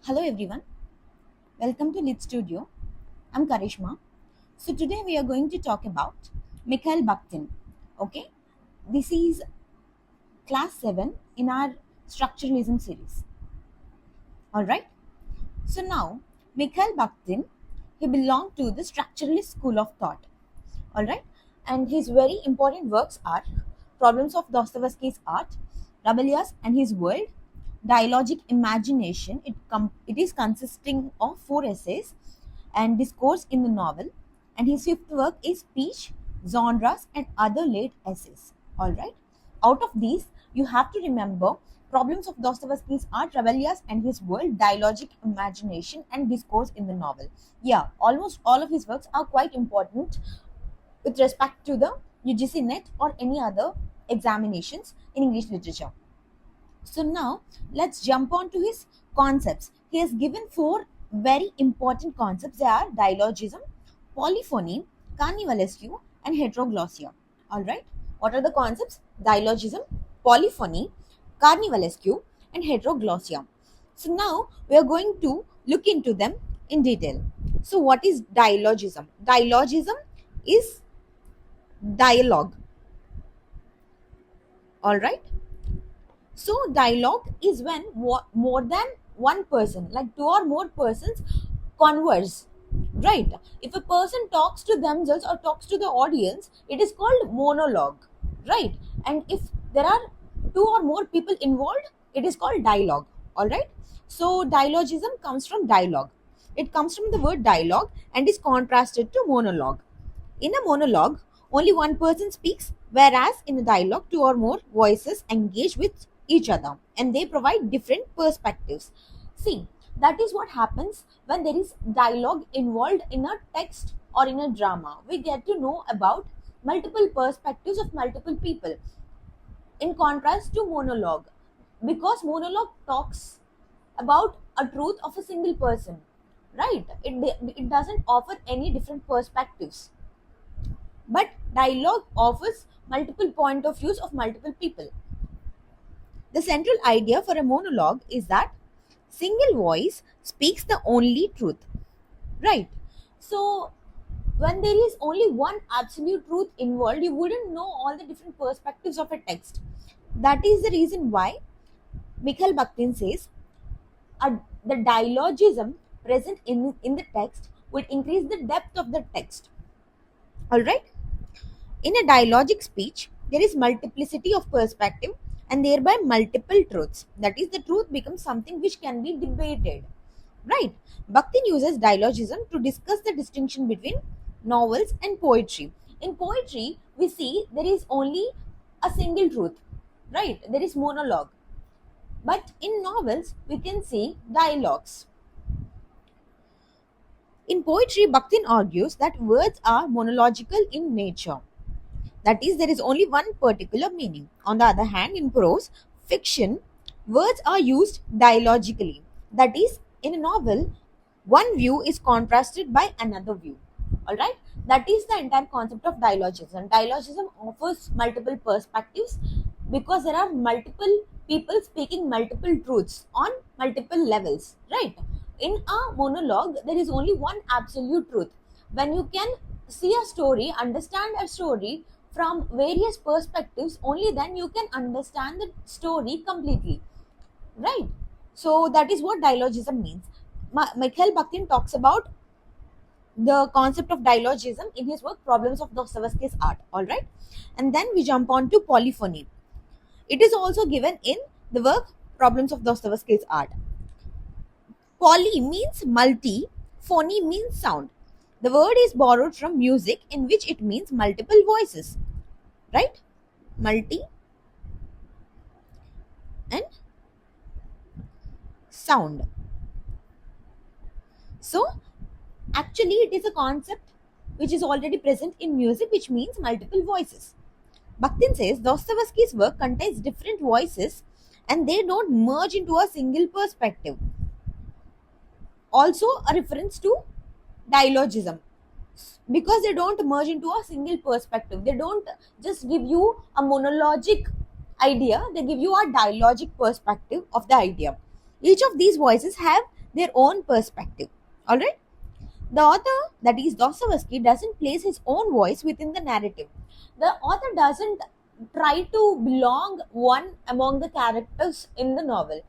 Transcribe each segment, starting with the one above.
Hello everyone, welcome to Lit Studio. I'm Karishma. So today we are going to talk about Mikhail Bakhtin. Okay, this is class 7 in our structuralism series. All right. So now Mikhail Bakhtin, he belonged to the structuralist school of thought. All right, and his very important works are Problems of Dostoevsky's Art, Rabelais and His World, Dialogic Imagination. It is consisting of 4 essays and discourse in the novel, and his fifth work is Speech, Genres and Other Late Essays. All right, out of these you have to remember Problems of Dostoevsky's Art, Rabelais and His World, Dialogic Imagination and Discourse in the Novel. Yeah, almost all of his works are quite important with respect to the UGC NET or any other examinations in English literature. So now let's jump on to his concepts. He has given 4 very important concepts. They are dialogism, polyphony, carnivalesque, and heteroglossia. All right. What are the concepts? Dialogism, polyphony, carnivalesque, and heteroglossia. So now we are going to look into them in detail. So what is dialogism? Dialogism is dialogue. All right. So dialogue is when more than one person, like two or more persons, converse. Right. If a person talks to themselves or talks to the audience, it is called monologue. Right. And if there are two or more people involved, it is called dialogue. All right. So dialogism comes from dialogue. It comes from the word dialogue and is contrasted to monologue. In a monologue, only one person speaks, whereas in a dialogue, two or more voices engage with each other and they provide different perspectives. See, that is what happens when there is dialogue involved in a text or in a drama. We get to know about multiple perspectives of multiple people in contrast to monologue, because monologue talks about a truth of a single person, right? It doesn't offer any different perspectives, but dialogue offers multiple point of views of multiple people. The central idea for a monologue is that single voice speaks the only truth, right? So when there is only one absolute truth involved, you wouldn't know all the different perspectives of a text. That is the reason why Mikhail Bakhtin says the dialogism present in the text would increase the depth of the text. All right. In a dialogic speech, there is multiplicity of perspective and thereby multiple truths. That is, the truth becomes something which can be debated. Right? Bakhtin uses dialogism to discuss the distinction between novels and poetry. In poetry, we see there is only a single truth. Right? There is monologue. But in novels, we can see dialogues. In poetry, Bakhtin argues that words are monological in nature. That is, there is only one particular meaning. On the other hand, in prose, fiction, words are used dialogically. That is, in a novel, one view is contrasted by another view. Alright? That is the entire concept of dialogism. Dialogism offers multiple perspectives because there are multiple people speaking multiple truths on multiple levels. Right? In a monologue, there is only one absolute truth. When you can see a story, understand a story from various perspectives, only then you can understand the story completely, right? So that is what dialogism means. Mikhail Bakhtin talks about the concept of dialogism in his work Problems of Dostoevsky's Art. All right, and then we jump on to polyphony. It is also given in the work Problems of Dostoevsky's Art. Poly means multi, phony means sound. The word is borrowed from music, in which it means multiple voices, right? Multi and sound. So actually it is a concept which is already present in music, which means multiple voices. Bakhtin says Dostoevsky's work contains different voices and they don't merge into a single perspective. Also a reference to dialogism, because they don't merge into a single perspective. They don't just give you a monologic idea, they give you a dialogic perspective of the idea. Each of these voices have their own perspective. All right. The author, that is Dostoevsky, doesn't place his own voice within the narrative. The author doesn't try to belong one among the characters in the novel.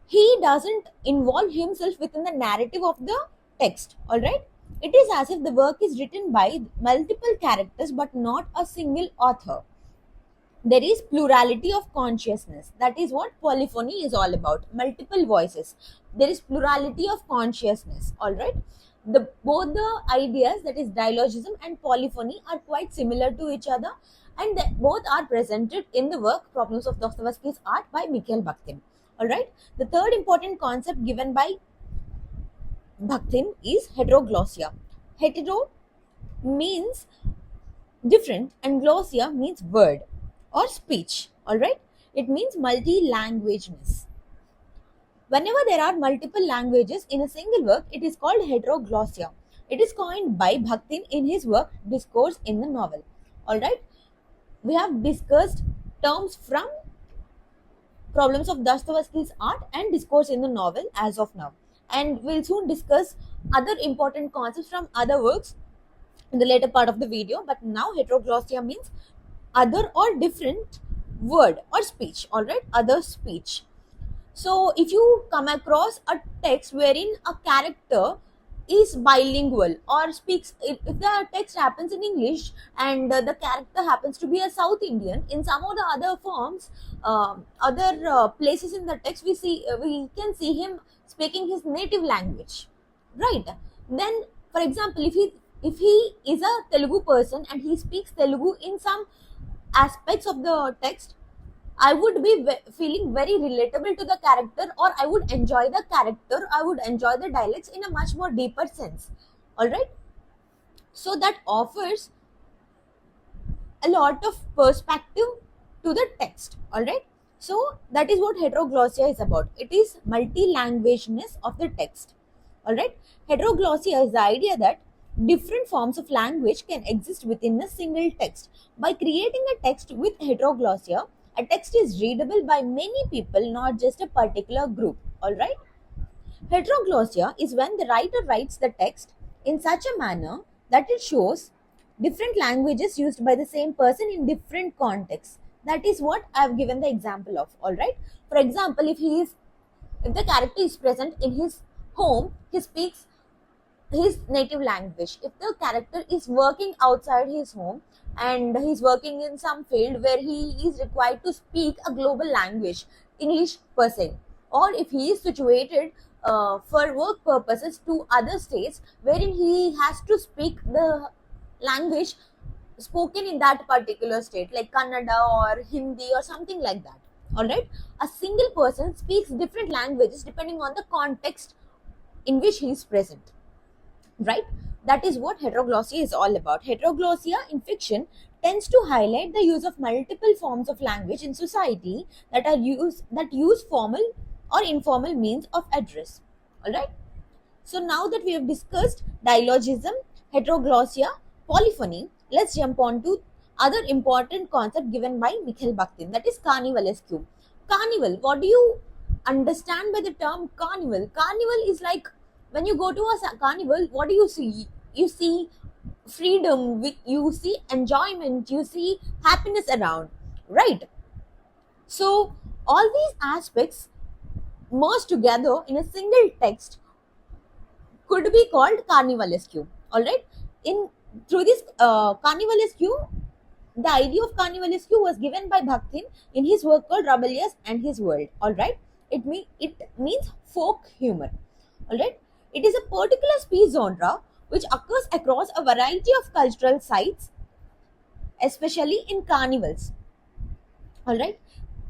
He doesn't involve himself within the narrative of the text. All right. It is as if the work is written by multiple characters but not a single author. There is plurality of consciousness. That is what polyphony is all about. Multiple voices. There is plurality of consciousness. All right. The both the ideas, that is dialogism and polyphony, are quite similar to each other, and both are presented in the work Problems of Dostoevsky's Art by Mikhail Bakhtin. All right. The third important concept given by Bakhtin is heteroglossia. Hetero means different and glossia means word or speech. All right. It means multi-languageness. Whenever there are multiple languages in a single work, it is called heteroglossia. It is coined by Bakhtin in his work Discourse in the Novel. All right. We have discussed terms from Problems of Dostoevsky's Art and Discourse in the Novel as of now, and we'll soon discuss other important concepts from other works in the later part of the video. But now heteroglossia means other or different word or speech. All right, other speech. So if you come across a text wherein a character is bilingual or speaks, if the text happens in English and the character happens to be a South Indian, in some of the other forms, other places in the text, we can see him speaking his native language, right? Then, for example, if he is a Telugu person and he speaks Telugu in some aspects of the text, I would be feeling very relatable to the character, or I would enjoy the character, I would enjoy the dialects in a much more deeper sense. All right. So that offers a lot of perspective to the text. All right. So that is what heteroglossia is about. It is multi-languageness of the text. All right. Heteroglossia is the idea that different forms of language can exist within a single text. By creating a text with heteroglossia, a text is readable by many people, not just a particular group. All right. Heteroglossia is when the writer writes the text in such a manner that it shows different languages used by the same person in different contexts. That is what I have given the example of. All right. For example, if the character is present in his home, he speaks his native language. If the character is working outside his home and he's working in some field where he is required to speak a global language, English per se, or if he is situated for work purposes to other states wherein he has to speak the language spoken in that particular state, like Kannada or Hindi or something like that. All right. A single person speaks different languages depending on the context in which he is present, right? That is what heteroglossia is all about. Heteroglossia in fiction tends to highlight the use of multiple forms of language in society that use formal or informal means of address. All right. So now that we have discussed dialogism, heteroglossia, polyphony, let's jump on to other important concept given by Mikhail Bakhtin, that is carnivalesque. Carnival, what do you understand by the term carnival? Carnival is like when you go to a carnival, what do you see? You see freedom, you see enjoyment, you see happiness around, right? So all these aspects merged together in a single text could be called carnivalesque. All right. In through this carnivalesque, the idea of carnivalesque was given by Bakhtin in his work called Rabelais and His World. All right. It means folk humor. All right. It is a particular speech genre which occurs across a variety of cultural sites, especially in carnivals. All right.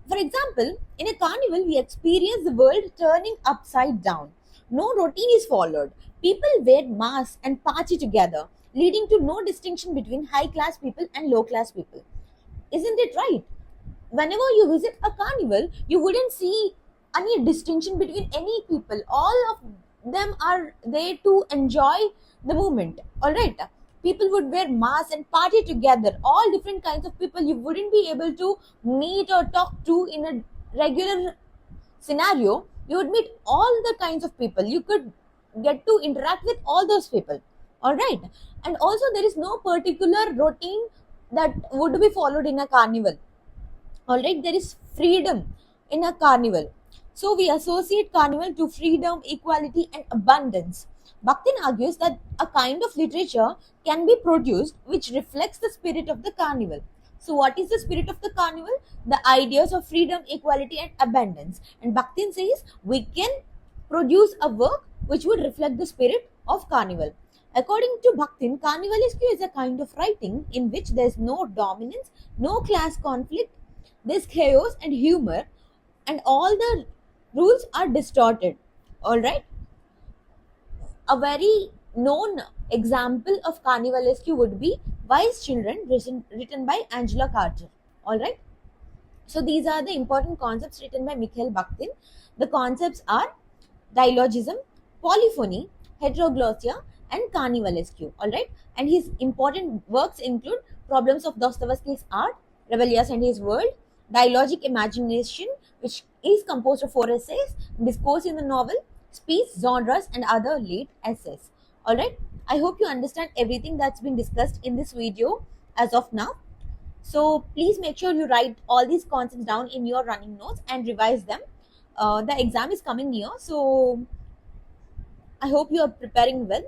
For example, in a carnival, we experience the world turning upside down. No routine is followed. People wear masks and party together, leading to no distinction between high class people and low class people. Isn't it right? Whenever you visit a carnival, you wouldn't see any distinction between any people. All of them are there to enjoy the moment. All right. People would wear masks and party together. All different kinds of people you wouldn't be able to meet or talk to in a regular scenario. You would meet all the kinds of people. You could get to interact with all those people. All right. And also, there is no particular routine that would be followed in a carnival. All right. There is freedom in a carnival. So we associate carnival to freedom, equality, and abundance. Bakhtin argues that a kind of literature can be produced which reflects the spirit of the carnival. So, what is the spirit of the carnival? The ideas of freedom, equality, and abundance. And Bakhtin says we can produce a work which would reflect the spirit of carnival. According to Bakhtin, carnivalesque is a kind of writing in which there is no dominance, no class conflict, there's chaos and humor, and all the rules are distorted. All right. A very known example of carnivalesque would be Wise Children, written by Angela Carter. All right. So these are the important concepts written by Mikhail Bakhtin. The concepts are dialogism, polyphony, heteroglossia, and carnivalesque. All right. And his important works include Problems of Dostoevsky's Art, Rebellious and His World, Dialogic Imagination, which is composed of 4 essays, Discourse in the Novel, Speech, Genres, and other late essays. All right. I hope you understand everything that's been discussed in this video as of now. So please make sure you write all these concepts down in your running notes and revise them. The exam is coming near, so I hope you are preparing well.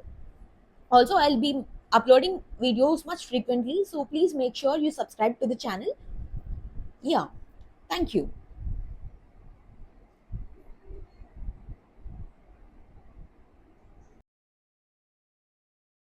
Also, I'll be uploading videos much frequently, so please make sure you subscribe to the channel. Yeah, thank you.